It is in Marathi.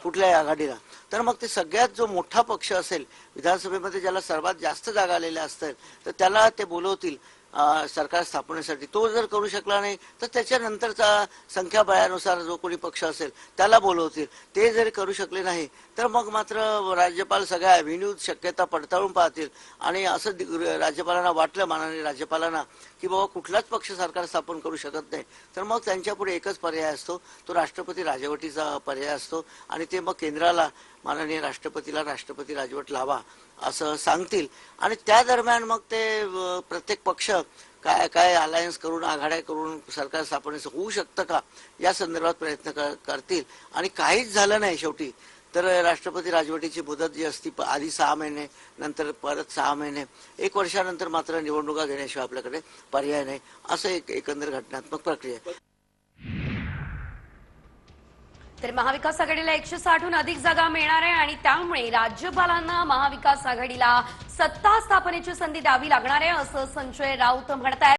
कुठल्याही आघाडीला, तर मग ते सगळ्यात जो मोठा पक्ष असेल विधानसभेमध्ये, ज्याला सर्वात जास्त जागा आलेल्या असतील, तर त्याला ते बोलवतील सरकार स्थापनेसाठी. तो जर करू शकला नाही तर त्याच्यानंतरचा संख्याबळानुसार जो कोणी पक्ष असेल त्याला बोलवतील. ते जर करू शकले नाही तर मग मात्र राज्यपाल सगळ्या अव्हेन्यूज शक्यता पडताळून पाहतील आणि असं राज्यपालांना वाटलं, माननीय राज्यपालांना, की बाबा कुठलाच पक्ष सरकार स्थापन करू शकत नाही, तर मग त्यांच्यापुढे एकच पर्याय असतो, तो राष्ट्रपती राजवटीचा पर्याय असतो. आणि ते मग केंद्राला, माननीय राष्ट्रपतीला राष्ट्रपती राजवट लावा असं सांगतील. आणि त्या दरम्यान मग ते प्रत्येक पक्ष काय काय अलायन्स करून, आघाड्या करून सरकार स्थापनेचं होऊ शकतं का या संदर्भात प्रयत्न करतील. आणि काहीच झालं नाही शेवटी तर राष्ट्रपती राजवटीची मुदत जी असती आधी 6 महिने, नंतर परत 6 महिने, 1 वर्षानंतर मात्र निवडणुका घेण्याशिवाय आपल्याकडे पर्याय नाही, असं एक एकंदर घटनात्मक प्रक्रिया आहे. तर महाविकास आघाडीला 160हून अधिक जागा मिळणार आहे आणि त्यामुळे राज्यपालांना महाविकास आघाडीला सत्ता स्थापनेची संधी द्यावी लागणार आहे असं संजय राऊत म्हणत आहेत.